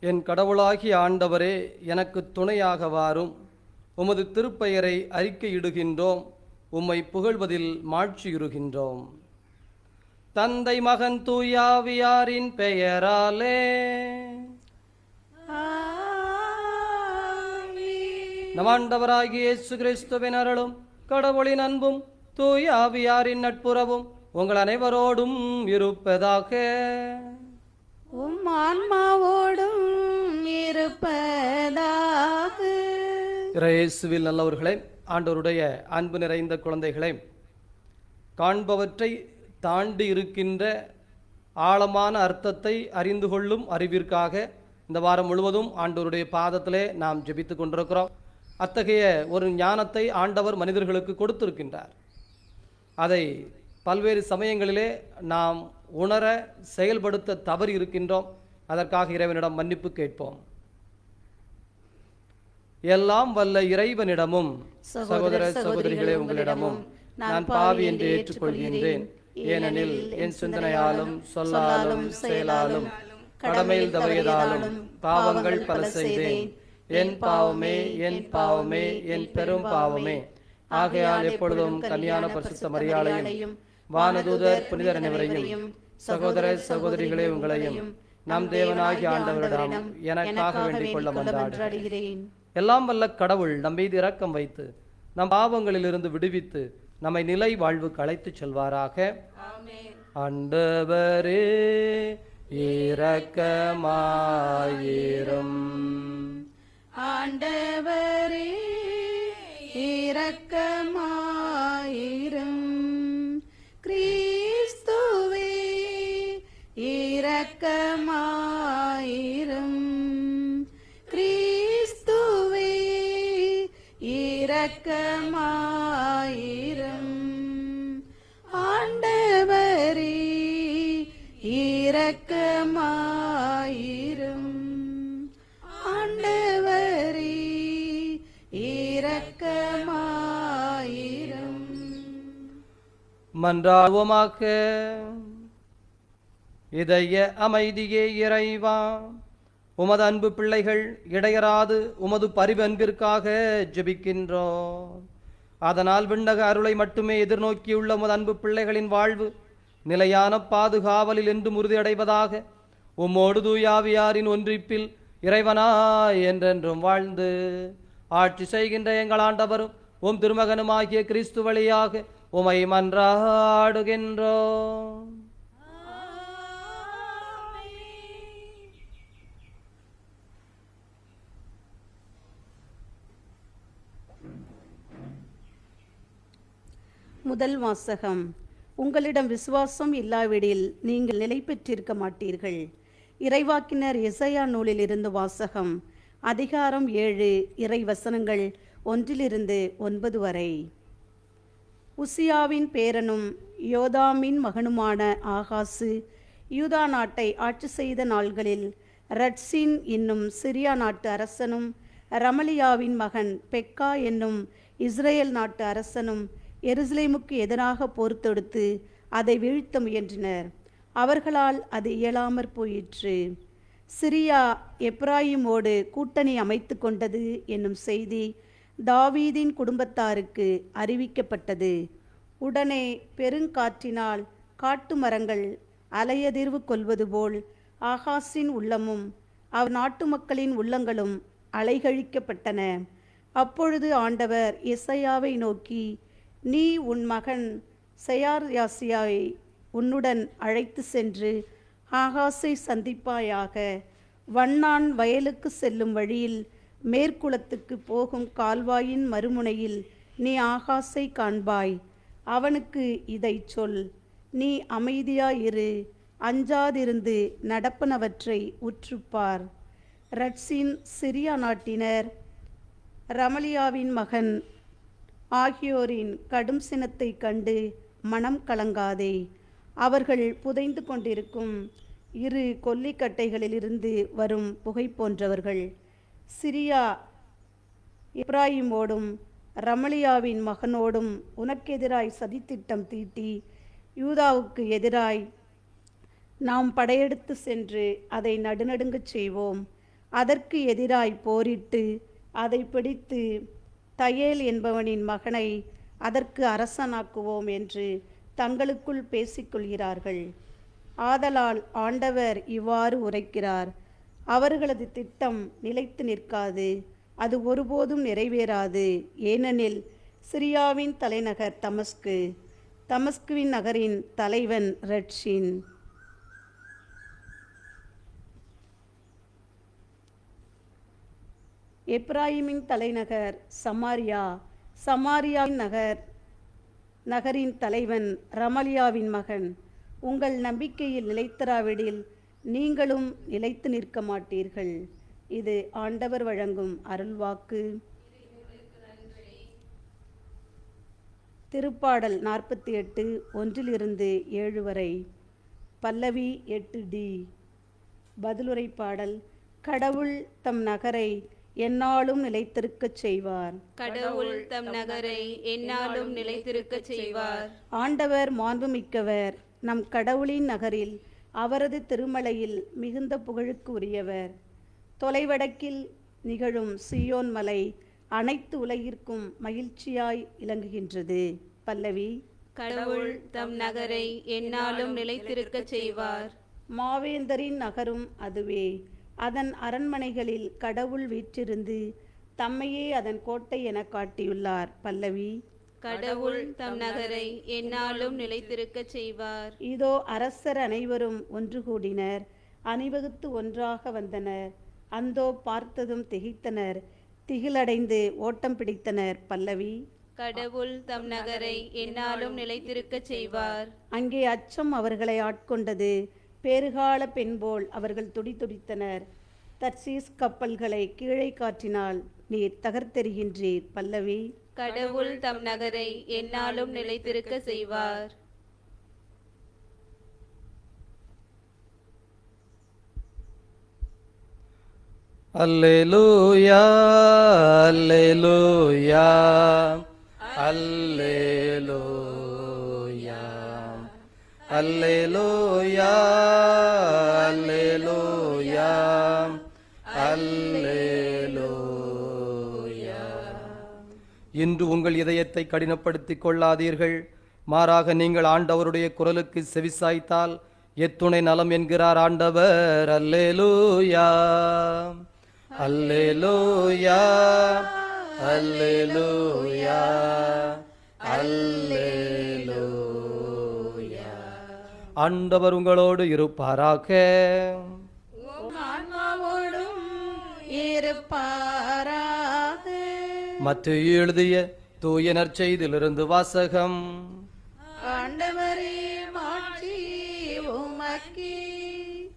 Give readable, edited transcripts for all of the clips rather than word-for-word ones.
என் கடவுளாகிய ஆண்டவரே, எனக்கு துணையாக வாரும். உமது திருப்பெயரை அறிக்கையிடுகின்றோம், உம்மை புகழ்வதில் மாட்சியுறுகின்றோம். தந்தை மகன் தூயாவியாரின் பெயராலே நம் ஆண்டவராகிய இயேசு கிறிஸ்துவின் அருளும் கடவுளின் அன்பும் தூயாவியாரின் நட்புறவும் உங்கள் அனைவரோடும் இருப்பதாக. உம் ஆன்மாவோடும் இருப்பதாக. இயேசுவில் நல்லவர்களே, ஆண்டவருடைய அன்பு நிறைந்த குழந்தைகளே, காண்பவற்றை தாண்டி இருக்கின்ற ஆழமான அர்த்தத்தை அறிந்து கொள்ளும் அறிவிற்காக இந்த வாரம் முழுவதும் ஆண்டவருடைய பாதத்திலே நாம் ஜெபித்து கொண்டிருக்கிறோம். அத்தகைய ஒரு ஞானத்தை ஆண்டவர் மனிதர்களுக்கு கொடுத்திருக்கின்றார். அதை பல்வேறு சமயங்களிலே நாம் உணர செயல்படுத்த தவறி இருக்கின்றோம். அதற்காக இறைவனிடம் மன்னிப்பு கேட்போம். எல்லாம் வல்ல இறைவனிடமும் சகோதர சகோதரிகளே உங்களிடமும் நான் பாவி என்று ஏற்றுக்கொள்கின்றேன். ஏனெனில் என் சிந்தனையாலும் சொல்லாலும் செயலாலும் கடமையில் தவறியதாலும் பாவங்கள் பல செய்தேன். என் பாவமே, என் பாவமே, என் பெரும் பாவமே. ஆகையால் எப்பொழுதும் கன்னியான பரிசுத்த மரியாதையும் வானதூதர் புனிதர் அனைவரையும் சகோதர சகோதரிகளே உங்களையும் நம் தேவனாகிய ஆண்டவரிடம் எனக்காக வேண்டிக் கொள்ள மன்றாடுகிறேன். எல்லாம் வல்ல கடவுள் நம் மீது இரக்கம் வைத்து நம் பாவங்களிலிருந்து விடுவித்து நம்மை நிலை வாழ்வுக்கு அழைத்துச் செல்வாராக. ஆண்டவரே இரக்கமாயிரும். ஆண்டவரே இரக்கமாயிரும். கிறிஸ்துவே இரக்கமாயிரும். கிறிஸ்துவே இரக்கமாயிரும். ஆண்டவரே இரக்கமாயிரும். ஆண்டவரே இரக்கமாயிரும். மன்றாடுவோமாக. இதய அமைதியே இறைவா, உமது அன்பு பிள்ளைகள் இடையராது உமது பரிவு அன்பிற்காக ஜெபிக்கின்றோம். அதனால் விண்ணக அருளை மட்டுமே எதிர்நோக்கியுள்ள உமது அன்பு பிள்ளைகளின் வாழ்வு நிலையான பாதுகாவலில் என்றும் உறுதியடைவதாக. உம்மோடு தூயாவியாரின் ஒன்றிப்பில் இறைவனாய் என்றென்றும் வாழ்ந்து ஆட்சி செய்கின்ற எங்கள் ஆண்டவரும் உம் திருமகனுமாகிய கிறிஸ்து வழியாக உமை மன்றாடுகின்றோம். முதல் வாசகம். உங்களிடம் விசுவாசம் இல்லாவிடில் நீங்கள் நிலை பெற்றிருக்க மாட்டீர்கள். இறைவாக்கினர் எசையா நூலில் இருந்து வாசகம். அதிகாரம் 7, இறை வசனங்கள் 1-9 வரை. உசியாவின் பேரனும் யோதாமின் மகனுமான ஆகாசு யூதா நாட்டை ஆட்சி செய்த நாள்களில் ரட்சின் என்னும் சிரியா நாட்டு அரசனும் ரமலியாவின் மகன் பெக்கா என்னும் இஸ்ரேல் நாட்டு அரசனும் எருசலேமுக்கு எதிராக போர் தொடுத்து அதை வீழ்த்த முயன்றனர். அவர்களால் அது இயலாமற் போயிற்று. சிரியா எப்ராயிமோடு கூட்டணி அமைத்து கொண்டது என்னும் செய்தி தாவீதின் குடும்பத்தாருக்கு அறிவிக்கப்பட்டது. உடனே பெருங்காற்றினால் காட்டு மரங்கள் அலையதிர்வு கொள்வது போல் ஆகாசின் உள்ளமும் அவ் நாட்டு மக்களின் உள்ளங்களும் அலைகழிக்கப்பட்டன. அப்பொழுது ஆண்டவர் எசையாவை நோக்கி, நீ உன் மகன் செயார்யாசியாவை உன்னுடன் அழைத்து சென்று ஆகாசை சந்திப்பாயாக. வண்ணான் வயலுக்கு செல்லும் வழியில் மேற்குளத்துக்கு போகும் கால்வாயின் மறுமுனையில் நீ ஆகாசை காண்பாய். அவனுக்கு இதை சொல், நீ அமைதியாயிரு, அஞ்சாதிருந்து நடப்பனவற்றை உற்றுப்பார். ரட்சின் சிரியா நாட்டினர் ரமலியாவின் மகன் ஆகியோரின் கடும் சினத்தை கண்டு மனம் கலங்காதே. அவர்கள் புதைந்து கொண்டிருக்கும் 2 கொல்லிக்கட்டைகளிலிருந்து வரும் புகை போன்றவர்கள். சிரியா எப்ராயிமோடும் ரமலியாவின் மகனோடும் உனக்கெதிராய் சதித்திட்டம் தீட்டி யூதாவுக்கு எதிராய் நாம் படையெடுத்து சென்று அதை நடுநடுங்கச் செய்வோம். அதற்கு எதிராய் போரிட்டு அதை பிடித்து தயேல் என்பவனின் மகனை அதற்கு அரசனாக்குவோம் என்று தங்களுக்குள் பேசிக்கொள்கிறார்கள். ஆதலால் ஆண்டவர் இவ்வாறு உரைக்கிறார்: அவர்களது திட்டம் நிலைத்து நிற்காது, அது ஒருபோதும் நிறைவேறாது. ஏனெனில் சிரியாவின் தலைநகர் தமஸ்கு, தமஸ்குவின் நகரின் தலைவன் ரெட்ஷின். எப்ராயிமின் தலைநகர் சமாரியா, சமாரியாவின் நகரின் தலைவன் ரமலியாவின் மகன். உங்கள் நம்பிக்கையில் நிலைத்திராவிடில் நீங்களும் நிலைத்து நிற்க மாட்டீர்கள். இது ஆண்டவர் வழங்கும் அருள்வாக்கு. திருப்பாடல் 48 1-7 வரை. பல்லவி 8D. பதிலுரை பாடல். கடவுள் தம் நகரை எந்நாளும் நிலைத்திருக்கச் செய்வார். கடவுள் தம் நகரை எந்நாளும் நிலைத்திருக்கச் செய்வார். ஆண்டவர் மாண்புமிக்கவர், நம் கடவுளின் நகரில் அவரது திருமலையில் மிகுந்த புகழுக்கு உரியவர். தொலைவடக்கில் நிகழும் சியோன் மலை அனைத்து உலகிற்கும் மகிழ்ச்சியாய் இலங்குகின்றது. பல்லவி. கடவுள் தம் நகரை எந்நாளும் நிலைத்திருக்கச் செய்வார். மாவேந்தரின் நகரும் அதுவே. அதன் அரண்மனைகளில் கடவுள் வீற்றிருந்து தம்மையே அதன் கோட்டை என காட்டியுள்ளார். பல்லவி. கடவுள் தம் நகரை எந்நாளும் நிலைத்திருக்கச் செய்வார். இதோ அரசர் அனைவரும் ஒன்று கூடினர், அணிவகுத்து ஒன்றாக வந்தனர். அந்தோ பார்த்ததும் திகைத்தனர், திகிலடைந்து ஓட்டம் பிடித்தனர். பல்லவி. கடவுள் தம் நகரை எந்நாளும் நிலைத்திருக்கச் செய்வார். அங்கே அச்சம் அவர்களை ஆட்கொண்டது, பேறுகால பெண்போல் அவர்கள் துடிதுடித்தனர். தர்சீஸ் கப்பல்களை கீழே காற்றினால் நீர் தகர்த்தெறிகின்றீர். பல்லவி. கடவுள் தம் நகரை எந்நாளும் நிலைத்திருக்க செய்வார். அல்லேலூயா, அல்லேலூயா, அல்லேலூயா, அல்லேலூயா, அல்லேலூயா, அல்லேலூயா. இன்று உங்கள் இதயத்தை கடினப்படுத்திக் கொள்ளாதீர்கள், மாறாக நீங்கள் ஆண்டவருடைய குரலுக்கு செவிசாய்த்தால் எத்துணை நலம் என்கிறார் ஆண்டவர். அல்லேலூயா, அல்லேலூயா, அல்லேலூயா, அல்லேலூயா. ஆண்டவர் உங்களோடு இருப்பாராக. மத்தேயு எழுதிய தூய நற்செய்தியிலிருந்து வாசகம்.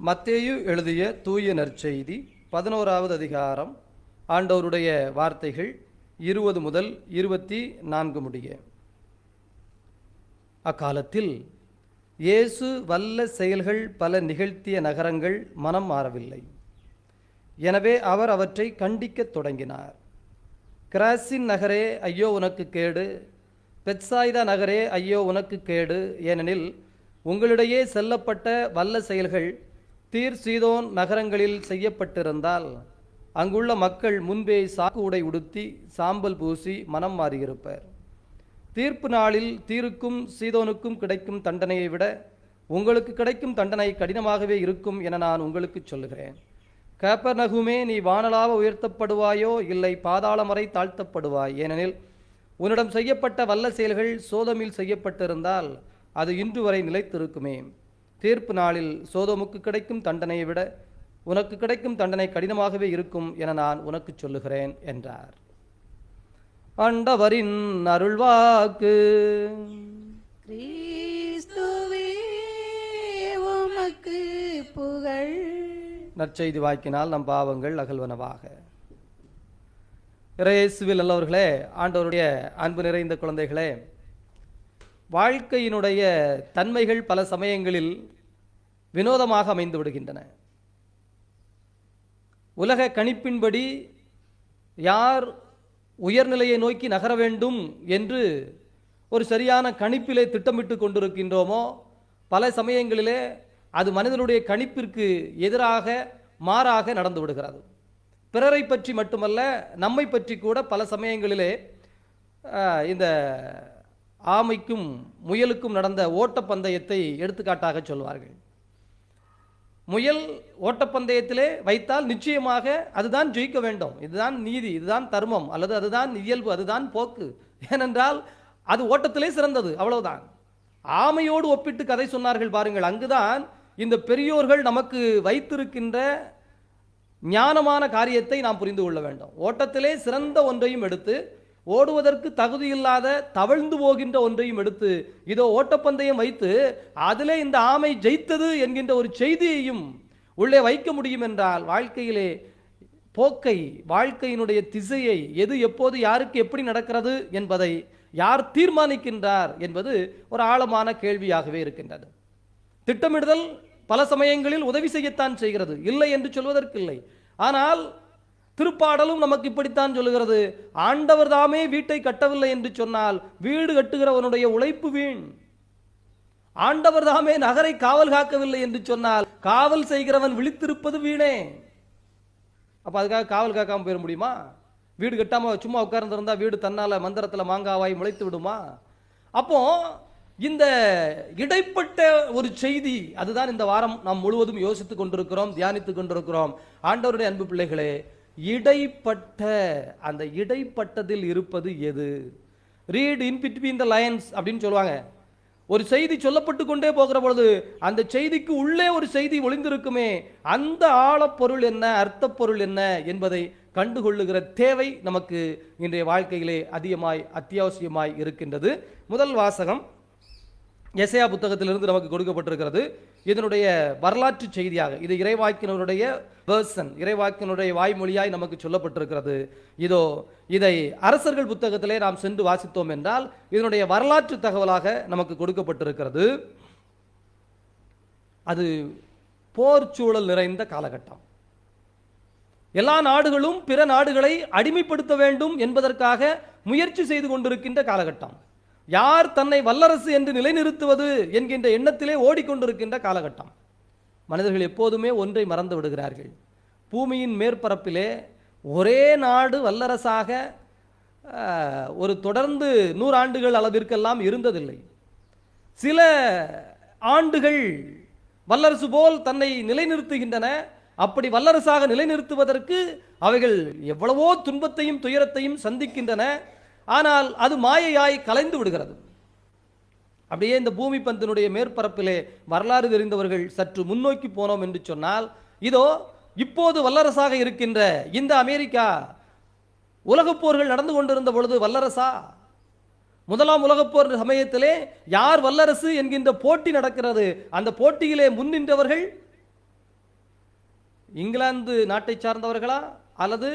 மத்தேயு எழுதிய தூய நற்செய்தி 11வது அதிகாரம். ஆண்டவருடைய வார்த்தைகள் 20 முதல் 24 முடிய. அக்காலத்தில் இயேசு வல்ல செயல்கள் பல நிகழ்த்திய நகரங்கள் மனம் மாறவில்லை. எனவே அவர் அவற்றை கண்டிக்கத் தொடங்கினார். கிராசின் நகரே ஐயோ உனக்கு கேடு, பெத்சாய்தா நகரே ஐயோ உனக்கு கேடு. ஏனெனில் உங்களிடையே செல்லப்பட்ட வல்ல செயல்கள் தீர் சீதோன் நகரங்களில் செய்யப்பட்டிருந்தால் அங்குள்ள மக்கள் முன்பே சாக்கு உடை உடுத்தி சாம்பல் பூசி மனம் மாறியிருப்பர். தீர்ப்பு நாளில் தீருக்கும் சீதோனுக்கும் கிடைக்கும் தண்டனையை விட உங்களுக்கு கிடைக்கும் தண்டனை கடினமாகவே இருக்கும் என நான் உங்களுக்கு சொல்லுகிறேன். கப்பர்நகூமே, நீ வானளாவ உயர்த்தப்படுவாயோ இல்லை பாதாளம் வரை தாழ்த்தப்படுவாய். ஏனெனில் உன்னிடம் செய்யப்பட்ட வல்ல செயல்கள் சோதோமில் செய்யப்பட்டிருந்தால் அது இன்று வரை நிலைத்திருக்குமே. தீர்ப்பு நாளில் சோதோமுக்கு கிடைக்கும் தண்டனையை விட உனக்கு கிடைக்கும் தண்டனை கடினமாகவே இருக்கும் என நான் உனக்கு சொல்லுகிறேன் என்றார். ஆண்டவரின் அருள்வாக்கு. கிறிஸ்துவே உமக்கு புகழ். நற்செய்தி வாக்கினால் நம் பாவங்கள் அகல்வனவாக. இயேசுவில் நல்லவர்களே, ஆண்டவருடைய அன்பு நிறைந்த குழந்தைகளே, வாழ்க்கையினுடைய தன்மைகள் பல சமயங்களில் வினோதமாக அமைந்து விடுகின்றன. உலக கணிப்பின்படி யார் உயர்நிலையை நோக்கி நகர வேண்டும் என்று ஒரு சரியான கணிப்பிலே திட்டமிட்டு கொண்டிருக்கின்றோமோ, பல சமயங்களிலே அது மனிதனுடைய கணிப்பிற்கு எதிராக மாறாக நடந்து விடுகிறது. பிறரை பற்றி மட்டுமல்ல, நம்மை பற்றி கூட பல சமயங்களிலே இந்த ஆமைக்கும் முயலுக்கும் நடந்த ஓட்டப்பந்தயத்தை எடுத்துக்காட்டாக சொல்வார்கள். முயல் ஓட்டப்பந்தயத்திலே வைத்தால் நிச்சயமாக அதுதான் ஜெயிக்க வேண்டும். இதுதான் நீதி, இதுதான் தர்மம், அல்லது அதுதான் இயல்பு, அதுதான் போக்கு. ஏனென்றால் அது ஓட்டத்திலே சிறந்தது, அவ்வளவுதான். ஆமையோடு ஒப்பிட்டு கதை சொன்னார்கள் பாருங்கள். அங்குதான் இந்த பெரியோர்கள் நமக்கு வைத்திருக்கின்ற ஞானமான காரியத்தை நாம் புரிந்து கொள்ள வேண்டும். ஓட்டத்திலே சிறந்த ஒன்றையும் எடுத்து, ஓடுவதற்கு தகுதியில்லாத தவழ்ந்து போகின்ற ஒன்றையும் எடுத்து, இதோ ஓட்டப்பந்தயம் வைத்து அதிலே இந்த ஆமை ஜெயித்தது என்கின்ற ஒரு செய்தியையும் உள்ளே வைக்க முடியும் என்றால், வாழ்க்கையிலே போக்கை, வாழ்க்கையினுடைய திசையை, எது எப்போது யாருக்கு எப்படி நடக்கிறது என்பதை யார் தீர்மானிக்கின்றார் என்பது ஒரு ஆழமான கேள்வியாகவே இருக்கின்றது. திட்டமிடுதல் பல சமயங்களில் உதவி செய்யத்தான் செய்கிறது, இல்லை என்று சொல்வதற்கில்லை. ஆனால் திருப்பாடலும் நமக்கு இப்படித்தான் சொல்லுகிறது, ஆண்டவர் தாமே வீட்டை கட்டவில்லை என்று சொன்னால் வீடு கட்டுகிறவனுடைய உழைப்பு வீண். ஆண்டவர் தாமே நகரை காவல் காக்கவில்லை என்று சொன்னால் காவல் செய்கிறவன் விழித்திருப்பது வீணே. அப்ப அதுக்காக காவல் காக்காம போயிட முடியுமா? வீடு கட்டாம சும்மா உட்கார்ந்திருந்தா வீடு தன்னால மந்திரத்துல மாங்காவாய் முளைத்து விடுமா? அப்போ இந்த இடைப்பட்ட ஒரு செய்தி, அதுதான் இந்த வாரம் நாம் முழுவதும் யோசித்துக் கொண்டிருக்கிறோம், தியானித்துக் கொண்டிருக்கிறோம். ஆண்டவருடைய அன்பு பிள்ளைகளே, இடைப்பட்ட, அந்த இடைப்பட்டதில் இருப்பது எது? Read in between the lines அப்படின்னு சொல்லுவாங்க. ஒரு செய்தி சொல்லப்பட்டு கொண்டே போகிற பொழுது அந்த செய்திக்கு உள்ளே ஒரு செய்தி ஒளிந்திருக்குமே, அந்த ஆழப்பொருள் என்ன, அர்த்த பொருள் என்ன என்பதை கண்டுகொள்ளுகிற தேவை நமக்கு இன்றைய வாழ்க்கையிலே அதிகமாய் அத்தியாவசியமாய் இருக்கின்றது. முதல் வாசகம் எசேயா புத்தகத்திலிருந்து நமக்கு கொடுக்கப்பட்டிருக்கிறது. இதனுடைய வரலாற்று செய்தியாக, இது இறைவாக்கினருடைய வேர்சன், இறைவாக்கினுடைய வாய்மொழியாய் நமக்கு சொல்லப்பட்டிருக்கிறது. இதோ இதை அரசர்கள் புத்தகத்திலே நாம் சென்று வாசித்தோம் என்றால் இதனுடைய வரலாற்று தகவலாக நமக்கு கொடுக்கப்பட்டிருக்கிறது. அது போர் சூழல் நிறைந்த காலகட்டம். எல்லா நாடுகளும் பிற நாடுகளை அடிமைப்படுத்த வேண்டும் என்பதற்காக முயற்சி செய்து கொண்டிருக்கின்ற காலகட்டம். யார் தன்னை வல்லரசு என்று நிலைநிறுத்துவது என்கின்ற எண்ணத்திலே ஓடிக்கொண்டிருக்கின்ற காலகட்டம். மனிதர்கள் எப்போதுமே ஒன்றை மறந்து விடுகிறார்கள். பூமியின் மேற்பரப்பிலே ஒரே நாடு வல்லரசாக ஒரு தொடர்ந்து 100 ஆண்டுகள் அளவிற்கெல்லாம் இருந்ததில்லை. சில ஆண்டுகள் வல்லரசு போல் தன்னை நிலைநிறுத்துகின்றன. அப்படி வல்லரசாக நிலைநிறுத்துவதற்கு அவைகள் எவ்வளவோ துன்பத்தையும் துயரத்தையும் சந்திக்கின்றன. ஆனால் அது மாயையாய் கலைந்து விடுகிறது. அப்படியே இந்த பூமி பந்தினுடைய மேற்பரப்பிலே வரலாறு தெரிந்தவர்கள் சற்று முன்னோக்கி போனோம் என்று சொன்னால், இதோ இப்போது வல்லரசாக இருக்கின்ற இந்த அமெரிக்கா உலகப் போர்கள் நடந்து கொண்டிருந்த பொழுது வல்லரசா? முதலாம் உலகப் போர் சமயத்திலே யார் வல்லரசு என்கின்ற போட்டி நடக்கிறது. அந்த போட்டியிலே முன்னின்றவர்கள் இங்கிலாந்து நாட்டை சார்ந்தவர்களா அல்லது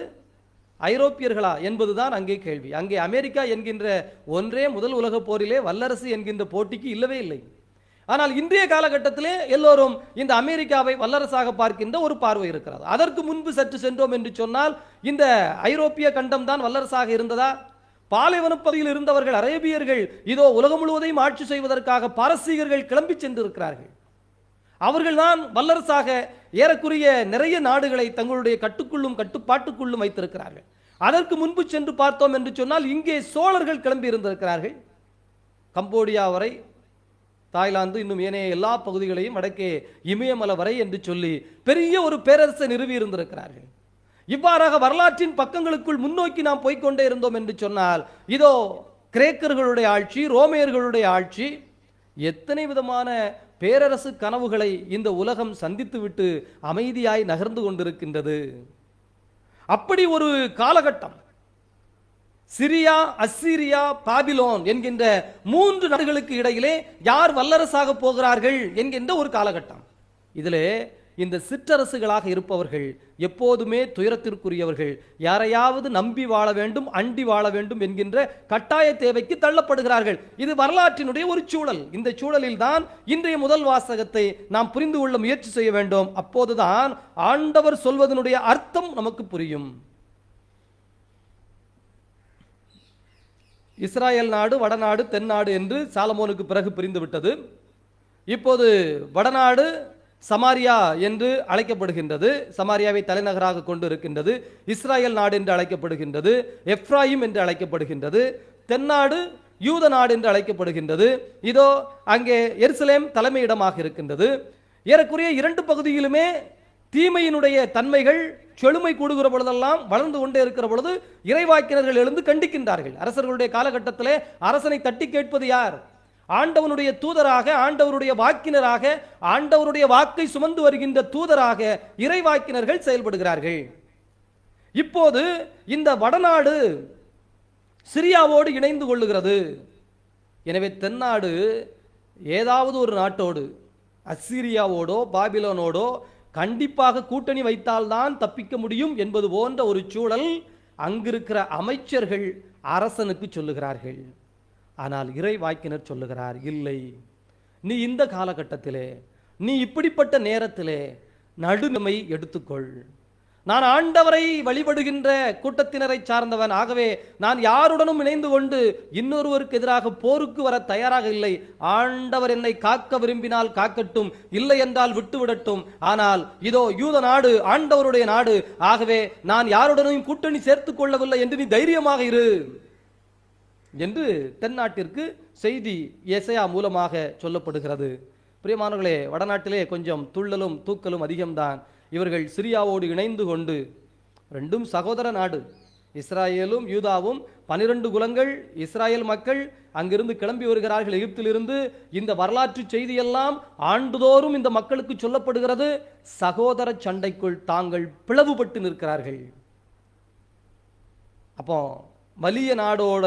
ஐரோப்பியர்களா என்பதுதான் அங்கே கேள்வி. அங்கே அமெரிக்கா என்கின்ற ஒன்றே முதல் உலகப் போரிலே வல்லரசு என்கின்ற போட்டிக்கு இல்லவே இல்லை. ஆனால் இன்றைய காலகட்டத்திலே எல்லோரும் இந்த அமெரிக்காவை வல்லரசாக பார்க்கின்ற ஒரு பார்வை இருக்கிறது. அதற்கு முன்பு சற்று சென்றோம் என்று சொன்னால் இந்த ஐரோப்பிய கண்டம் தான் வல்லரசாக இருந்ததா? பாலைவன பகுதியில் இருந்தவர்கள் அரேபியர்கள் இதோ உலகம் முழுவதையும் ஆட்சி செய்வதற்காக பாரசீகர்கள் கிளம்பி சென்றிருக்கிறார்கள். அவர்கள்தான் வல்லரசாக ஏறக்குறைய நிறைய நாடுகளை தங்களுடைய கட்டுக்குள்ளும் கட்டுப்பாட்டுக்குள்ளும் வைத்திருக்கிறார்கள். அதற்கு முன்பு சென்று பார்த்தோம் என்று சொன்னால் இங்கே சோழர்கள் கிளம்பி இருந்திருக்கிறார்கள். கம்போடியா வரை, தாய்லாந்து, இன்னும் ஏனைய எல்லா பகுதிகளையும் வடக்கே இமயமலை வரை என்று சொல்லி பெரிய ஒரு பேரரசை நிறுவி இருந்திருக்கிறார்கள். இவ்வாறாக வரலாற்றின் பக்கங்களுக்குள் முன்னோக்கி நாம் போய்கொண்டே இருந்தோம் என்று சொன்னால் இதோ கிரேக்கர்களுடைய ஆட்சி, ரோமையர்களுடைய ஆட்சி, எத்தனை விதமான பேரரசு கனவுகளை இந்த உலகம் சந்தித்துவிட்டு அமைதியாய் நகர்ந்து கொண்டிருக்கின்றது. அப்படி ஒரு காலகட்டம். சிரியா, அஸ்ஸீரியா, பாபிலோன் என்கின்ற 3 நாடுகளுக்கு இடையிலே யார் வல்லரசாக போகிறார்கள் என்கின்ற ஒரு காலகட்டம். இதிலே இந்த சிற்றரசுகளாக இருப்பவர்கள் எப்போதுமே துயரத்திற்குரியவர்கள். யாரையாவது நம்பி வாழ வேண்டும், அண்டி வாழ வேண்டும் என்கின்ற கட்டாய தேவைக்கு தள்ளப்படுகிறார்கள். இது வரலாற்றினுடைய ஒரு சூழல். இந்த சூழலில் தான் இன்றைய முதல் வாசகத்தை நாம் புரிந்து கொள்ள முயற்சி செய்ய வேண்டும். அப்போதுதான் ஆண்டவர் சொல்வதனுடைய அர்த்தம் நமக்கு புரியும். இஸ்ராயல் நாடு, வடநாடு, தென்னாடு என்று சாலமோனுக்கு பிறகு பிரிந்து விட்டது. இப்போது வடநாடு சமாரியா என்று அழைக்கப்படுகின்றது. சமாரியாவை தலைநகராக கொண்டு இருக்கின்றது. இஸ்ராயல் நாடு என்று அழைக்கப்படுகின்றது. எப்ராயிம் என்று அழைக்கப்படுகின்றது. தென்னாடு யூத நாடு என்று அழைக்கப்படுகின்றது. இதோ அங்கே எருசலேம் தலைமையிடமாக இருக்கின்றது. ஏறக்குறைய 2 பகுதியிலுமே தீமையினுடைய தன்மைகள் செழுமை கூடுகிற பொழுதெல்லாம், வளர்ந்து கொண்டே இருக்கிற பொழுது இறைவாக்கினர்கள் எழுந்து கண்டிக்கின்றார்கள். அரசர்களுடைய காலகட்டத்திலே அரசனை தட்டி கேட்பது யார்? ஆண்டவனுடைய தூதராக, ஆண்டவருடைய வாக்கினராக, ஆண்டவருடைய வாக்கை சுமந்து வருகின்ற தூதராக இறைவாக்கினர்கள் செயல்படுகிறார்கள். இப்போது இந்த வடநாடு சிரியாவோடு இணைந்து கொள்ளுகிறது. எனவே தென்னாடு ஏதாவது ஒரு நாட்டோடு, அசிரியாவோடோ பாபிலோனோடோ கண்டிப்பாக கூட்டணி வைத்தால்தான் தப்பிக்க முடியும் என்பது போன்ற ஒரு சூழல் அங்கிருக்கிற அமைச்சர்கள் அரசனுக்கு சொல்லுகிறார்கள். ஆனால் இறை வாக்கினர் சொல்லுகிறார், இல்லை, நீ இந்த காலகட்டத்திலே, நீ இப்படிப்பட்ட நேரத்திலே நடுநிலைமை எடுத்துக்கொள். நான் ஆண்டவரை வழிபடுகின்ற கூட்டத்தினரை சார்ந்தவன். ஆகவே நான் யாருடனும் இணைந்து கொண்டு இன்னொருவருக்கு எதிராக போருக்கு வர தயாராக இல்லை. ஆண்டவர் என்னை காக்க விரும்பினால் காக்கட்டும், இல்லை என்றால் விட்டுவிடட்டும். ஆனால் இதோ யூத நாடு ஆண்டவருடைய நாடு. ஆகவே நான் யாருடனும் கூட்டணி சேர்த்துக் கொள்ளவில்லை என்று நீ தைரியமாக இரு என்று தென்னாட்டிற்கு செய்தி எசையா மூலமாக சொல்லப்படுகிறது. பிரியமானவர்களே, வடநாட்டிலே கொஞ்சம் துள்ளலும் தூக்கலும் அதிகம்தான். இவர்கள் சிரியாவோடு இணைந்து கொண்டு, ரெண்டும் சகோதர நாடு, இஸ்ராயேலும் யூதாவும் 12 குலங்கள் இஸ்ராயேல் மக்கள் அங்கிருந்து கிளம்பி வருகிறார்கள் எகிப்திலிருந்து. இந்த வரலாற்று செய்தியெல்லாம் ஆண்டுதோறும் இந்த மக்களுக்கு சொல்லப்படுகிறது. சகோதர சண்டைக்குள் தாங்கள் பிளவுபட்டு நிற்கிறார்கள். அப்போ வலிய நாடோட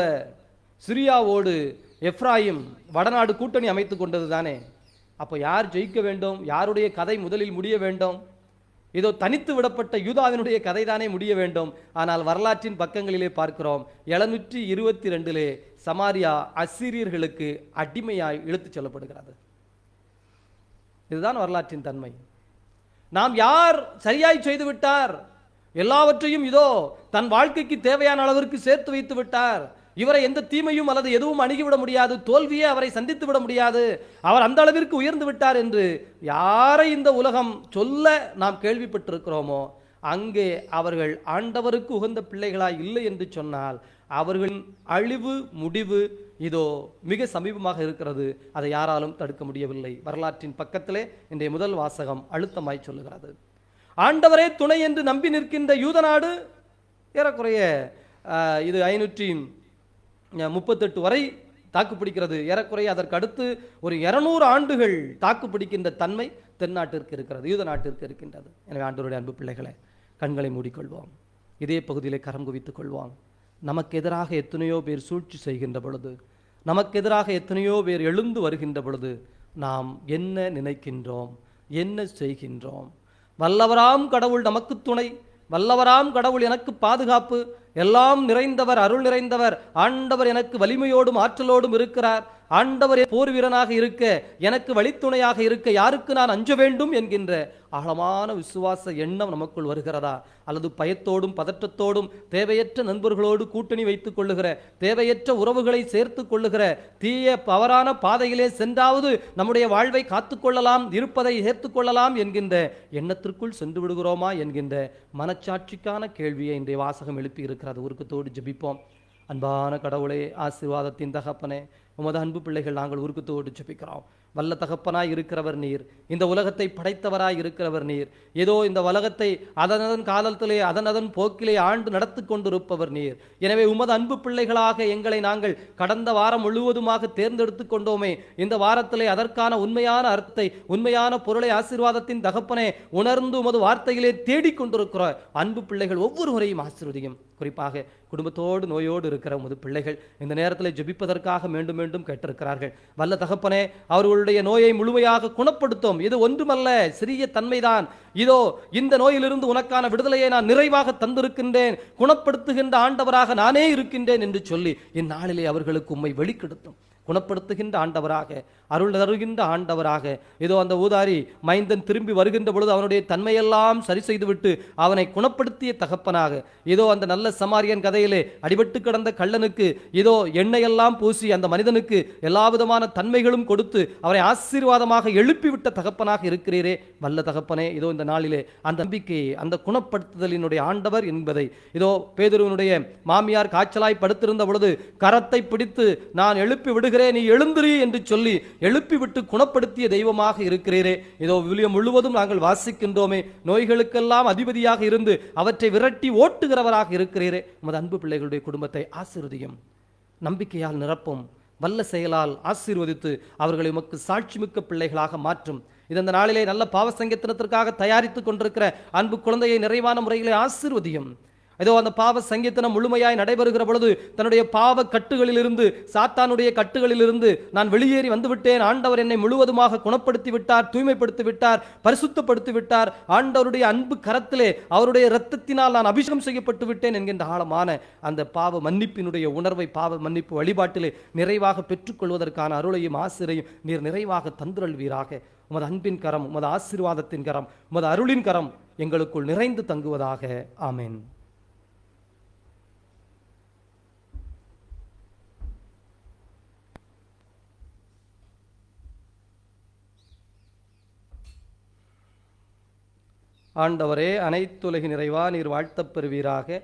சிரியாவோடு எப்ராயிம் வடநாடு கூட்டணி அமைத்துக் கொண்டது தானே. அப்போ யார் ஜெயிக்க வேண்டும்? யாருடைய கதை முதலில் முடிய வேண்டும்? இதோ தனித்து விடப்பட்ட யூதாவினுடைய கதை தானே முடிய வேண்டும். ஆனால் வரலாற்றின் பக்கங்களிலே பார்க்கிறோம், 722 சமாரியா அசீரியர்களுக்கு அடிமையாய் இழுத்துச் செல்லப்படுகிறது. இதுதான் வரலாற்றின் தன்மை. நாம் யார் சரியாய் செய்து விட்டார், எல்லாவற்றையும் இதோ தன் வாழ்க்கைக்கு தேவையான அளவிற்கு சேர்த்து வைத்து விட்டார், இவரை எந்த தீமையும் அல்லது எதுவும் அணுகிவிட முடியாது, தோல்வியே அவரை சந்தித்து விட முடியாது, அவர் அந்த அளவிற்கு உயர்ந்து விட்டார் என்று யாரை இந்த உலகம் சொல்ல நாம் கேள்விப்பட்டிருக்கிறோமோ, அங்கே அவர்கள் ஆண்டவருக்கு உகந்த பிள்ளைகளாய் இல்லை என்று சொன்னால் அவர்களின் அழிவு முடிவு இதோ மிக சமீபமாக இருக்கிறது. அதை யாராலும் தடுக்க முடியவில்லை. வரலாற்றின் பக்கத்திலே இன்றைய முதல் வாசகம் அழுத்தமாய் சொல்லுகிறது. ஆண்டவரே துணை என்று நம்பி நிற்கின்ற யூத நாடு ஏறக்குறைய இது 538 வரை தாக்குப்பிடிக்கிறது. ஏறக்குறைய அதற்கு அடுத்து ஒரு 200 ஆண்டுகள் தாக்குப்பிடிக்கின்ற தன்மை தென்னாட்டிற்கு இருக்கிறது, யூத நாட்டிற்கு இருக்கின்றது. எனவே ஆண்டவருடைய அன்பு பிள்ளைகளை, கண்களை மூடிக்கொள்வோம், இதே பகுதியிலே கரம் குவித்துக் கொள்வோம். நமக்கு எதிராக எத்தனையோ பேர் சூழ்ச்சி செய்கின்ற பொழுது, நமக்கு எதிராக எத்தனையோ பேர் எழுந்து வருகின்ற பொழுது நாம் என்ன நினைக்கின்றோம், என்ன செய்கின்றோம்? வல்லவராம் கடவுள் நமக்கு துணை, வல்லவராம் கடவுள் எனக்கு பாதுகாப்பு, எல்லாம் நிறைந்தவர், அருள் நிறைந்தவர், ஆண்டவர் எனக்கு வலிமையோடும் ஆற்றலோடும் இருக்கிறார், ஆண்டவர் போர் வீரனாக இருக்க, எனக்கு வழித்துணையாக இருக்க யாருக்கு நான் அஞ்ச வேண்டும் என்கின்ற ஆழமான விசுவாச எண்ணம் நமக்குள் வருகிறதா? அல்லது பயத்தோடும் பதற்றத்தோடும் தேவையற்ற நண்பர்களோடு கூட்டணி வைத்துக் கொள்ளுகிற, தேவையற்ற உறவுகளை சேர்த்து கொள்ளுகிற, தீய பவறான பாதையிலே சென்றாவது நம்முடைய வாழ்வை காத்துக்கொள்ளலாம், இருப்பதை சேர்த்துக்கொள்ளலாம் என்கின்ற எண்ணத்திற்குள் சென்று விடுகிறோமா என்கின்ற மனச்சாட்சிக்கான கேள்வியை இன்றைய வாசகம் எழுப்பி இருக்கிறது. உருக்கத்தோடு ஜெபிப்போம். அன்பான கடவுளே, ஆசீர்வாதத்தின் தகப்பனே, உமது அன்பு பிள்ளைகள் நாங்கள் உருக்கத்தோடு ஜெபிக்கிறோம். வல்ல தகப்பனாய் இருக்கிறவர் நீர், இந்த உலகத்தை படைத்தவராய் இருக்கிறவர் நீர், ஏதோ இந்த உலகத்தை அதனதன் காலத்திலே அதனதன் போக்கிலே ஆண்டு நடத்தி கொண்டிருப்பவர் நீர். எனவே உமது அன்பு பிள்ளைகளாக எங்களை நாங்கள் கடந்த வாரம் முழுவதுமாக தேர்ந்தெடுத்து கொண்டோமே, இந்த வாரத்திலே அதற்கான உண்மையான அர்த்தத்தை, உண்மையான பொருளை ஆசீர்வாதத்தின் தகப்பனே உணர்ந்து உமது வார்த்தையிலே தேடிக்கொண்டிருக்கிற அன்பு பிள்ளைகள் ஒவ்வொருவரையும் ஆசீர்வதியும். குறிப்பாக குடும்பத்தோடு நோயோடு இருக்கிற உமது பிள்ளைகள் இந்த நேரத்தில் ஜெபிப்பதற்காக மீண்டும் மீண்டும் கேட்டிருக்கிறார்கள். வல்ல தகப்பனே, அவர்களுடைய நோயை முழுமையாக குணப்படுத்தும். இது ஒன்றுமல்ல, சிறிய தன்மைதான். இதோ இந்த நோயிலிருந்து உனக்கான விடுதலையை நான் நிறைவாக தந்திருக்கின்றேன், குணப்படுத்துகின்ற ஆண்டவராக நானே இருக்கின்றேன் என்று சொல்லி இந்நாளிலே அவர்களுக்கு உம்மை வெளிப்படுத்தும். குணப்படுத்துகின்ற ஆண்டவராக, அருள் தருகின்ற ஆண்டவராக. இதோ அந்த ஊதாரி மைந்தன் திரும்பி வருகின்ற பொழுது அவனுடைய தன்மையெல்லாம் சரி செய்துவிட்டு அவனை குணப்படுத்திய தகப்பனாக, இதோ அந்த நல்ல சமாரியன் கதையிலே அடிபட்டு கிடந்த கள்ளனுக்கு இதோ எண்ணெயெல்லாம் பூசி அந்த மனிதனுக்கு எல்லா விதமான தன்மைகளும் கொடுத்து அவரை ஆசீர்வாதமாக எழுப்பிவிட்ட தகப்பனாக இருக்கிறீரே வல்ல தகப்பனே. இதோ இந்த நாளிலே அந்த நம்பிக்கையை, அந்த குணப்படுத்துதலினுடைய ஆண்டவர் என்பதை, இதோ பேதுருவினுடைய மாமியார் காய்ச்சலாய் படுத்திருந்த பொழுது கரத்தை பிடித்து நான் எழுப்பி விடுகிறேன், நீ எழுந்திரி என்று சொல்லி எழுப்பி விட்டு குணப்படுத்திய தெய்வமாக இருக்கிறீரே. இதோ விவிலியம் முழுவதும் நாங்கள் வாசிக்கின்றோமே, நோய்களுக்கெல்லாம் அதிபதியாக இருந்து அவற்றை விரட்டி ஓட்டுகிறவராக இருக்கிறீரே. உமது அன்பு பிள்ளைகளுடைய குடும்பத்தை ஆசீர்வதியும், நம்பிக்கையால் நிரப்பும், வல்ல செயலால் ஆசீர்வதித்து அவர்களை உமக்கு சாட்சிமிக்க பிள்ளைகளாக மாற்றும். இந்த நாளிலே நல்ல பாவ சங்கீதத்திற்காக தயாரித்துக் கொண்டிருக்கிற அன்பு குழந்தையை நிறைவான முறையிலே ஆசீர்வதியும். ஏதோ அந்த பாவ சங்கீதனம் முழுமையாய் நடைபெறுகிற பொழுது தன்னுடைய பாவ கட்டுகளிலிருந்து, சாத்தானுடைய கட்டுகளிலிருந்து நான் வெளியேறி வந்துவிட்டேன், ஆண்டவர் என்னை முழுவதுமாக குணப்படுத்தி விட்டார், தூய்மைப்படுத்தி விட்டார், பரிசுத்தப்படுத்தி விட்டார், ஆண்டவருடைய அன்பு கரத்திலே அவருடைய இரத்தத்தினால் நான் அபிஷேகம் செய்யப்பட்டு விட்டேன் என்கின்ற ஆழமான அந்த பாவ மன்னிப்பினுடைய உணர்வை, பாவ மன்னிப்பு வழிபாட்டிலே நிறைவாக பெற்றுக்கொள்வதற்கான அருளையும் ஆசிரையும் நீர் நிறைவாக தந்துரல்வீராக. உமது அன்பின் கரம், உமது ஆசீர்வாதத்தின் கரம், உமது அருளின் கரம் எங்களுக்குள் நிறைந்து தங்குவதாக. ஆமென். ஆண்டவரே, அனைத்துலகு நிறைவா நீர் வாழ்த்தப் பெறுவீராக.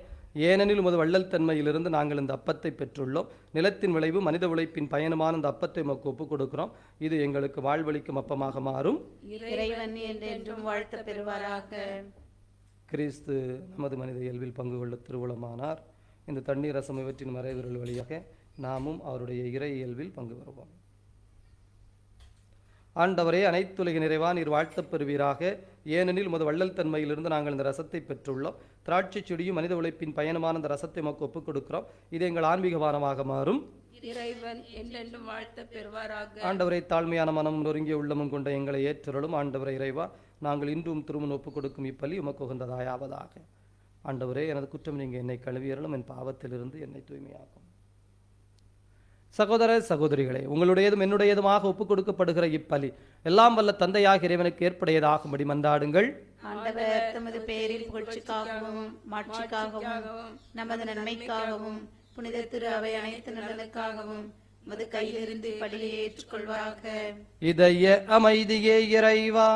ஏனெனில் உமது வள்ளல் தன்மையிலிருந்து நாங்கள் இந்த அப்பத்தை பெற்றுள்ளோம். நிலத்தின் விளைவு மனித உழைப்பின் பயணமான இந்த அப்பத்தை உமக்கு ஒப்புக் கொடுக்கிறோம். இது எங்களுக்கு வாழ்வளிக்கும் அப்பமாக மாறும். இறைவன் என்றென்றும் வாழ்த்த பெறுவாராக. கிறிஸ்து நமது மனித இயல்பில் பங்கு கொள்ள திருவுளமானார். இந்த தண்ணீர் ரசம் இவற்றின் மறைவிரல் வழியாக நாமும் அவருடைய இறை இயல்பில் பங்கு பெறுவோம். ஆண்டவரே, அனைத்துலக நிறைவா நீர் வாழ்த்தப் பெறுவீராக. ஏனெனில் உமது வள்ளல் தன்மையிலிருந்து நாங்கள் இந்த ரசத்தை பெற்றுள்ளோம். திராட்சை செடியும் மனித உழைப்பின் பயணமான இந்த ரசத்தை உமக்கு ஒப்புக் கொடுக்கிறோம். இது எங்கள் ஆன்மீக வானமாக மாறும். இறைவன் என்றென்றும் வாழ்த்த பெறுவாராக. ஆண்டவரை, தாழ்மையான மனமும் நொறுங்கிய உள்ளமும் கொண்ட எங்களை ஏற்றருளும். ஆண்டவரை இறைவா, நாங்கள் இன்றும் திருமணம் ஒப்புக் கொடுக்கும் இப்பலி உமக்கு உகந்ததாயாவதாக. ஆண்டவரே, எனது குற்றம் நீங்க என்னை கழுவியறலும், என் பாவத்திலிருந்து என்னை தூய்மையாக்கும். சகோதர சகோதரிகளே, உங்களுடையதும் என்னுடையதுமாக ஒப்புக் கொடுக்கப்படுகிற இப்பலி எல்லாம் வல்ல தந்தையாக இறைவனுக்கு ஏற்புடையதாகும்படி மன்றாடுங்கள். ஆண்டவர் தமது பெயரின் புகழ்ச்சிக்காகவும் மாட்சிக்காகவும் நமது நன்மைக்காகவும் புனித திரு அவை அனைத்து நலனுக்காகவும் மது கையிலிருந்து பலியை ஏற்றுக்கொள்வாராக. இதய அமைதியே இறைவா,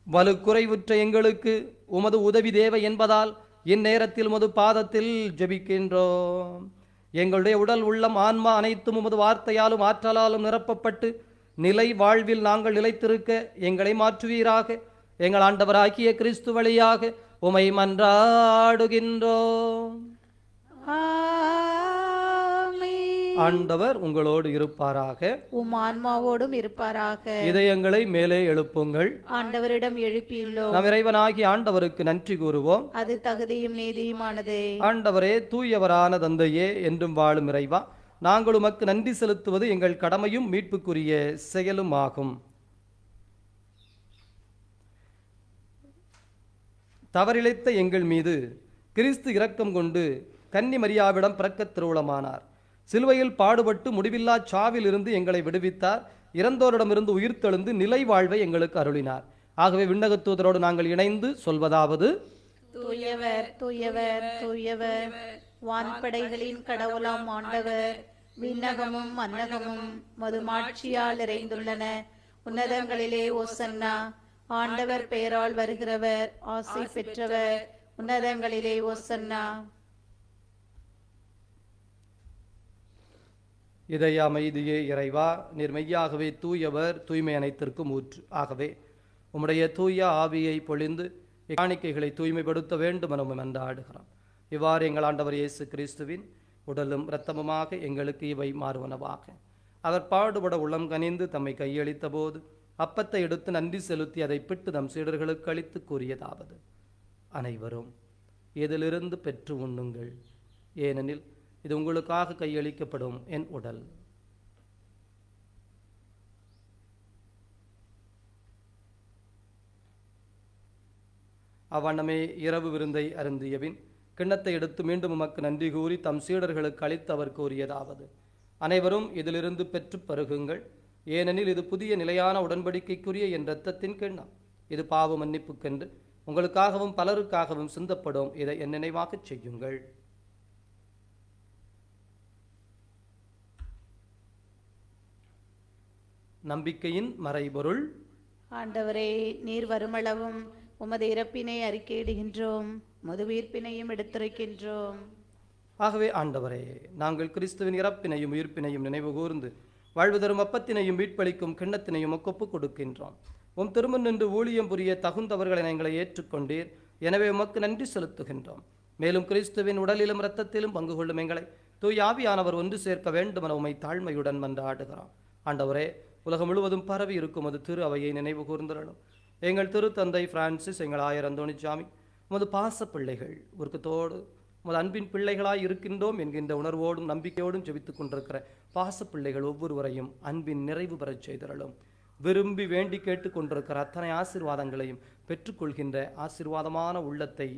வலுக்குறைவுற்ற எங்களுக்கு உமது உதவி தேவை என்பதால் இந்நேரத்தில் உமது பாதத்தில் ஜெபிக்கின்றோம். எங்களுடைய உடல், உள்ளம், ஆன்மா அனைத்தும் உமது வார்த்தையாலும் ஆற்றலாலும் நிரப்பப்பட்டு நிலை வாழ்வில் நாங்கள் நிலைத்திருக்க எங்களை மாற்றுவீராக. எங்கள் ஆண்டவராகிய கிறிஸ்து வழியாக உமை மன்றாடுகின்றோம். ஆண்டவர் உங்களோடு இருப்பாராக, உம் ஆன்மாவோடும் இருப்பாராக. இதயங்களை மேலே எழுப்புங்கள். ஆண்டவரிடம் எழுப்பியுள்ளோம். நம் இறைவனாகிய ஆண்டவருக்கு நன்றி கூறுவோம். அது தகுதியும் நீதியுமானதே. ஆண்டவரே, தூயவரான தந்தையே, என்றும் வாழும் இறைவா, நாங்கள் உமக்கு நன்றி செலுத்துவது எங்கள் கடமையும் மீட்புக்குரிய செயலும் ஆகும். தவறிழைத்த எங்கள் மீது கிறிஸ்து இரக்கம் கொண்டு கன்னி மரியாவிடம் பிறக்க திருவுளமானார். சிலுவையில் பாடுபட்டு முடிவில்லா சாவில் இருந்து எங்களை விடுவித்தார். இறந்தோரிடமிருந்து உயிர்த்தெழுந்து நிலை வாழ்வை எங்களுக்கு அருளினார். ஆகவே விண்ணகத் தூதரோடு நாங்கள் இணைந்து சொல்வதாவது: தூயவர் தூயவர் தூயவர், வான்படைகளின் கடவுளாம் ஆண்டவர், விண்ணகமும் மன்னகமும் மதுமாட்சியால் நிறைந்துள்ளன. உன்னதங்களிலே ஓசன்னா. ஆண்டவர் பெயரால் வருகிறவர் ஆசை பெற்றவர். உன்னதங்களிலே ஓசன்னா. இதய அமைதியே இறைவா, நீர் மெய்யாகவே தூயவர், தூய்மை அனைத்திற்கும் ஊற்று. ஆகவே உம்முடைய தூய ஆவியை பொழிந்து காணிக்கைகளை தூய்மைப்படுத்த வேண்டும் என மன்றாடுகிறோம். இவ்வாறு எங்கள் ஆண்டவர் இயேசு கிறிஸ்துவின் உடலும் இரத்தமுமாக எங்களுக்கு இவை மாறுவனவாக. அவர் பாடுபட உளம் கனிந்து தம்மை கையளித்த போது அப்பத்தை எடுத்து நன்றி செலுத்தி அதை பிட்டு தம் சீடர்களுக்கு அளித்து கூறியதாவது: அனைவரும் இதிலிருந்து பெற்று உண்ணுங்கள், ஏனெனில் இது உங்களுக்காக கையளிக்கப்படும் என் உடல். அவ்வண்ணமே இரவு விருந்தை அருந்தியபின் கிண்ணத்தை எடுத்து மீண்டும் உமக்கு நன்றி கூறி தம் சீடர்களுக்கு அளித்து அவர் கூறியதாவது: அனைவரும் இதிலிருந்து பெற்று பருகுங்கள். ஏனெனில் இது புதிய நிலையான உடன்படிக்கைக்குரிய என் இரத்தத்தின் கிண்ணம். இது பாவ மன்னிப்புக்கென்று உங்களுக்காகவும் பலருக்காகவும் சிந்தப்படும். இதை என் நினைவாகச் செய்யுங்கள். நம்பிக்கையின் மறைபொருள். ஆண்டவரே, நீர் வருமளவும் உமது இறப்பினை அறிக்கையிடுகின்றோம், உமது உயிர்ப்பினையும் எடுத்துரைக்கின்றோம். ஆகவே ஆண்டவரே, நாங்கள் கிறிஸ்துவின் இறப்பினையும் உயிர்ப்பினையும் நினைவு கூர்ந்து வாழ்வு தரும் அப்பத்தினையும் மீட்பளிக்கும் கிண்ணத்தினையும் ஒப்புக் கொடுக்கின்றோம். உம் திருமண் நின்று ஊழியம் புரிய தகுந்தவர்களை எங்களை ஏற்றுக்கொண்டீர். எனவே உமக்கு நன்றி செலுத்துகின்றோம். மேலும் கிறிஸ்துவின் உடலிலும் இரத்தத்திலும் பங்கு கொள்ளும் எங்களை தூய் ஆவியானவர் ஒன்று சேர்க்க வேண்டுமென உம்மை தாழ்மையுடன் மன்றாடுகிறோம். ஆண்டவரே, உலகம் முழுவதும் பரவி இருக்கும் அது திரு அவையை நினைவு கூர்ந்தரலும். எங்கள் திருத்தந்தை பிரான்சிஸ், எங்கள் ஆயர் அந்தோணிசாமி, உமது பாச பிள்ளைகள் உருக்கத்தோடு உமது அன்பின் பிள்ளைகளாய் இருக்கின்றோம் என்கின்ற உணர்வோடும் நம்பிக்கையோடும் ஜெபித்துக் கொண்டிருக்கிற பாச பிள்ளைகள் ஒவ்வொருவரையும் அன்பின் நிறைவு பெறச் செய்தரலும். விரும்பி வேண்டி கேட்டுக் கொண்டிருக்கிற அத்தனை ஆசீர்வாதங்களையும் பெற்றுக்கொள்கின்ற ஆசீர்வாதமான உள்ளத்தை,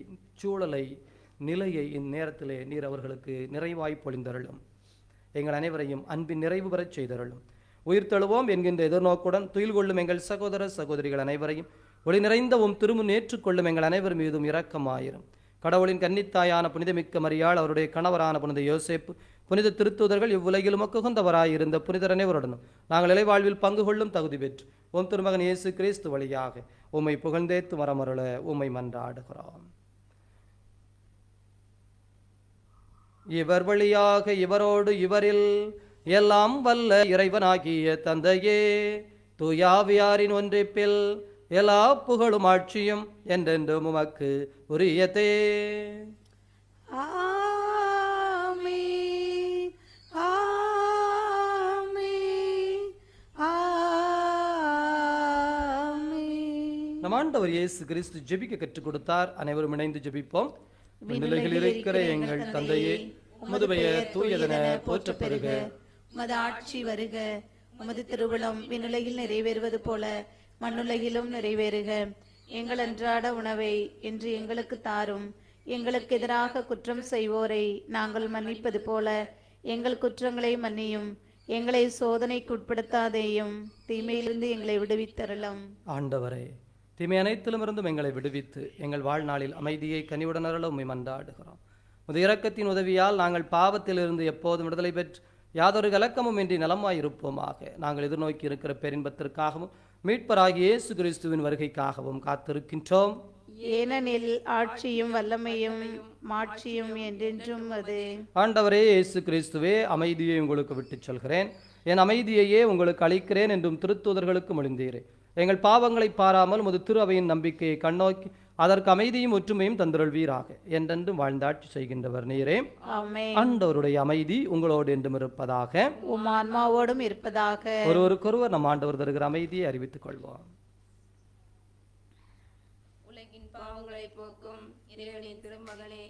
சூழலை, நிலையை இந்நேரத்திலே நீர் அவர்களுக்கு நிறைவாய் பொழிந்தருளும். எங்கள் அனைவரையும் அன்பின் நிறைவு பெறச் செய்தருளும். உயிர்த்தெழுவோம் என்கின்ற எதிர்நோக்குடன் துயில் கொள்ளும் எங்கள் சகோதர சகோதரிகள் அனைவரையும் ஒளி நிறைந்த உம் திருமுன் ஏற்றுக்கொள்ளும் எங்கள் அனைவர் மீதும் இரக்கமாயிரும். கடவுளின் கன்னித்தாயான புனிதமிக்க மரியாள், அவருடைய கணவரான புனித யோசேப்பு, புனித திருத்தூதர்கள், இவ்வுலகில் உமக்கு உகந்தவராயிருந்த புனிதர் அனைவருடனும் நாங்கள் இலைவாழ்வில் பங்கு கொள்ளும் தகுதி பெற்று உம் திருமகன் இயேசு கிறிஸ்து வழியாக உம்மை புகழ்ந்தேத்து மரமருள உம்மை மன்றாடுகிறோம். இவர் வழியாக இவரோடு இவரில் எல்லாம் வல்ல இறைவனாகிய தந்தையே, தூயாவியாரின் ஒன்றிப்பில் எல்லா புகழும் ஆட்சியும் என்றென்றும் உமக்கு உரியதே. ஆமென், ஆமென், ஆமென். நம் ஆண்டவர் இயேசு கிறிஸ்து ஜெபிக்க கற்றுக் கொடுத்தார். அனைவரும் இணைந்து ஜெபிப்போம். விண்ணுலகில் இருக்கிற எங்கள் தந்தையே, உமது பெயர் தூயதென போற்றப் பெறுக. உமது ஆட்சி வருக. உமது திருவுளம் விண்ணுலகில் நிறைவேறுவது போல மண்ணுலகிலும் நிறைவேறுக. எங்கள் அன்றாட உணவை இன்று எங்களுக்கு தாரும். எங்களுக்கு எதிராக குற்றம் செய்வோரை நாங்கள் மன்னிப்பது போல எங்கள் குற்றங்களை மன்னியும். எங்களை சோதனைக்கு உட்படுத்தாதேயும், தீமையிலிருந்து எங்களை விடுவித்தருளும். ஆண்டவரே, தீமை அனைத்திலும் இருந்தும் எங்களை விடுவித்து எங்கள் வாழ்நாளில் அமைதியை கனிவுடன் அருள உம்மை மன்றாடுகிறோம். உமது இரக்கத்தின் உதவியால் நாங்கள் பாவத்திலிருந்து எப்போதும் விடுதலை பெற்று யாதொரு கலக்கமும் இன்றி நலமாயிருப்போமாக. நாங்கள் எதிர்நோக்கி இருக்கிற பேரின்பத்திற்காகவும் மீட்பராகிய இயேசு கிறிஸ்துவின் வருகைக்காகவும் காத்திருக்கின்றோம். ஏனெனில் ஆட்சியும் வல்லமையும் மாட்சியும் என்றென்றும் அது. ஆண்டவரே இயேசு கிறிஸ்துவே, அமைதியை உங்களுக்கு விட்டுச் சொல்கிறேன், என் அமைதியையே உங்களுக்கு அளிக்கிறேன் என்றும் திருத்தூதர்களுக்கு மொழிந்தீரே. எங்கள் பாவங்களை பாராமல் உமது திரு அவையின் நம்பிக்கையை கண்ணோக்கி அதற்கு அமைதியும் ஒற்றுமையும் தந்திரள்வீராக. என்றென்றும் வாழ்ந்தாட்சி செய்கின்றவர் நீரே. ஆமென். ஆண்டவருடைய அமைதி உங்களோடு என்றும் இருப்பதாக. உம் ஆன்மாவோடும் இருப்பதாக. ஒருவருக்கொருவர் நம் ஆண்டவர் தருகிற அமைதியை அறிவித்துக் கொள்வோம். உலகின் பாவங்களை போக்கும் இறைவனின் திருமகனே,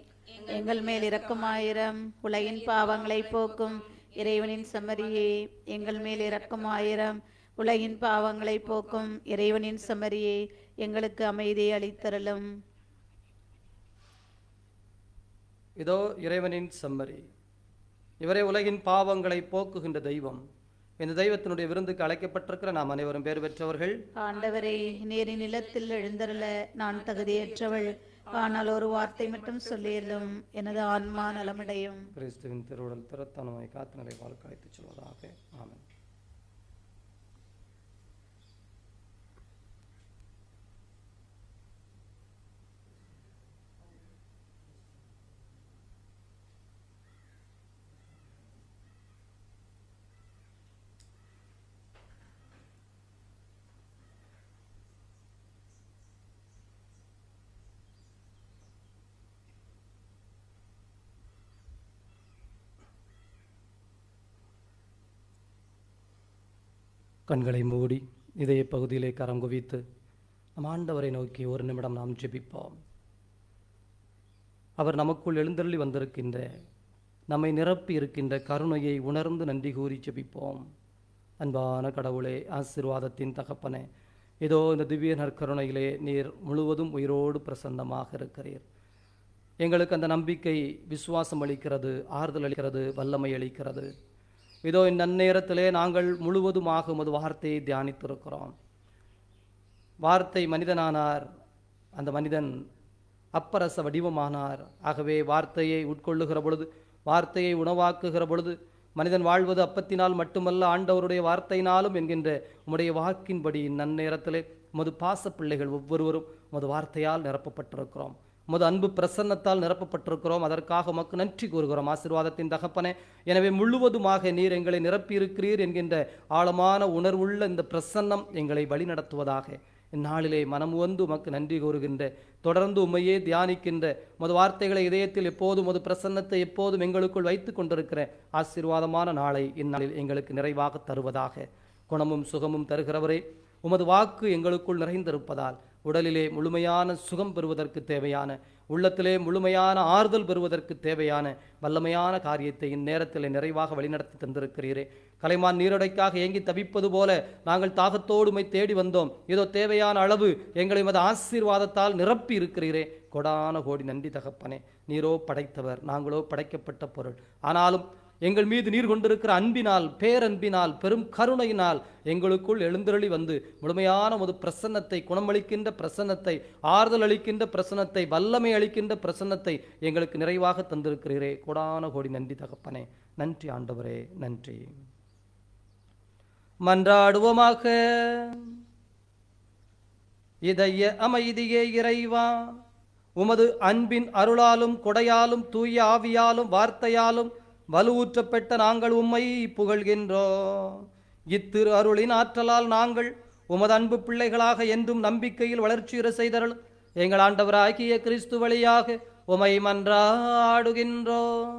எங்கள் மேல் இரக்கமாயிரம். உலகின் பாவங்களை போக்கும் இறைவனின் செம்மறியே, எங்கள் மேல் இரக்கமாயிரம். உலகின் பாவங்களை போக்கும் இறைவனின் செம்மறியே, எங்களுக்கு அமைதியை அளித்தருளும். இதோ இறைவனின் செம்மறி, இவரே உலகின் பாவங்களை போக்குகின்ற தெய்வம். இந்த தெய்வத்தினுடைய விருந்துக்கு அழைக்கப்பட்டிருக்கிற நாம் அனைவரும் பேர் பெற்றவர்கள். ஆண்டவரே, நீரின் நிலத்தில் எழுந்தருள நான் தகுதியற்றவள். ஆனால் ஒரு வார்த்தை மட்டும் சொல்லியலும் எனது ஆன்மா நலமடையும். கிறிஸ்துவின் திருவுடல் திறத்தனமை காத்து நிலை வாழ்க்கை அழைத்துச் செல்வதாக. ஆமென். கண்களை மூடி இதய பகுதியிலே கரம் குவித்து நம் ஆண்டவரை நோக்கி ஒரு நிமிடம் நாம் ஜெபிப்போம். அவர் நமக்குள் எழுந்தருளி வந்திருக்கின்ற, நம்மை நிரப்பி இருக்கின்ற கருணையை உணர்ந்து நன்றி கூறி ஜெபிப்போம். அன்பான கடவுளே, ஆசீர்வாதத்தின் தகப்பனே, இதோ இந்த திவ்ய நற்கருணையிலே நீர் முழுவதும் உயிரோடு பிரசன்னமாக இருக்கிறீர். எங்களுக்கு அந்த நம்பிக்கை விசுவாசம் அளிக்கிறது, ஆறுதல் அளிக்கிறது, வல்லமை அளிக்கிறது. இதோ இந்நேரத்திலே நாங்கள் முழுவதுமாக உமது வார்த்தையை தியானித்திருக்கிறோம். வார்த்தை மனிதனானார், அந்த மனிதன் அப்பரச வடிவமானார். ஆகவே வார்த்தையை உட்கொள்ளுகிற பொழுது, வார்த்தையை உணவாக்குகிற பொழுது, மனிதன் வாழ்வது அப்பத்தினால் மட்டுமல்ல ஆண்டவருடைய வார்த்தையினாலும் என்கின்ற உம்முடைய வாக்கின்படி நன்னேரத்திலே உமது பாச பிள்ளைகள் ஒவ்வொருவரும் உமது வார்த்தையால் நிரப்பப்பட்டிருக்கிறோம். உமது அன்பு பிரசன்னத்தால் நிரப்பப்பட்டிருக்கிறோம். அதற்காக உமக்கு நன்றி கூறுகிறோம் ஆசீர்வாதத்தின் தகப்பனே. எனவே முழுவதுமாக நீர் எங்களை நிரப்பியிருக்கிறீர் என்கின்ற ஆழமான உணர்வுள்ள இந்த பிரசன்னம் எங்களை வழிநடத்துவதாக. இந்நாளிலே மனம் வந்து உமக்கு நன்றி கூறுகின்ற, தொடர்ந்து உம்மையே தியானிக்கின்ற, உமது வார்த்தைகளை இதயத்தில் எப்போதும் உமது பிரசன்னத்தை எப்போதும் எங்களுக்குள் வைத்து கொண்டிருக்கிற ஆசீர்வாதமான நாளை இந்நாளில் எங்களுக்கு நிறைவாக தருவதாக. குணமும் சுகமும் தருகிறவரே, உமது வாக்கு எங்களுக்குள் நிறைந்திருப்பதால் உடலிலே முழுமையான சுகம் பெறுவதற்கு தேவையான, உள்ளத்திலே முழுமையான ஆறுதல் பெறுவதற்கு தேவையான வல்லமையான காரியத்தை இந்நேரத்தில் நிறைவாக வழிநடத்தி தந்திருக்கிறீரே. கலைமான் நீரோடைக்காக ஏங்கி தவிப்பது போல நாங்கள் தாகத்தோடு உம்மை தேடி வந்தோம். ஏதோ தேவையான அளவு எங்களை உமது ஆசீர்வாதத்தால் நிரப்பி இருக்கிறீரே. கொடான கோடி நன்றி தகப்பனே. நீரோ படைத்தவர், நாங்களோ படைக்கப்பட்ட பொருள். ஆனாலும் எங்கள் மீது நீர் கொண்டிருக்கிற அன்பினால், பேரன்பினால், பெரும் கருணையினால் எங்களுக்குள் எழுந்தருளி வந்து முழுமையான உமது பிரசன்னத்தை, குணமளிக்கின்ற பிரசன்னத்தை, ஆறுதல் அளிக்கின்ற பிரசன்னத்தை, வல்லமை அளிக்கின்ற பிரசன்னத்தை எங்களுக்கு நிறைவாக தந்திருக்கிறீரே. கொடான கோடி நன்றி தகப்பனே. நன்றி ஆண்டவரே, நன்றி. மன்றாடுவோமாக. இதய அமைதியே இறைவா, உமது அன்பின் அருளாலும் கொடையாலும் தூய ஆவியாலும் வார்த்தையாலும் வலுவூற்றப்பட்ட நாங்கள் உம்மை புகழ்கின்றோம். இத்திரு அருளின் ஆற்றலால் நாங்கள் உமது அன்பு பிள்ளைகளாக என்றும் நம்பிக்கையில் வளர்ச்சியுற செய்தருள் எங்கள் ஆண்டவராகிய கிறிஸ்து வழியாக உமை மன்றாடுகின்றோம்.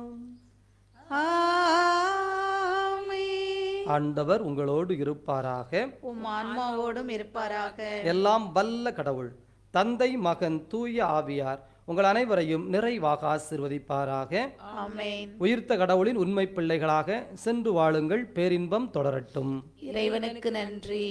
ஆண்டவர் உங்களோடு இருப்பாராக, உம் ஆன்மாவோடும் இருப்பாராக. எல்லாம் வல்ல கடவுள் தந்தை, மகன், தூய ஆவியார் உங்கள் அனைவரையும் நிறைவாக ஆசீர்வதிப்பாராக. ஆமென். உயிர்த்த கடவுளின் உண்மை பிள்ளைகளாக சென்று வாழுங்கள். பேரின்பம் தொடரட்டும். இறைவனுக்கு நன்றி.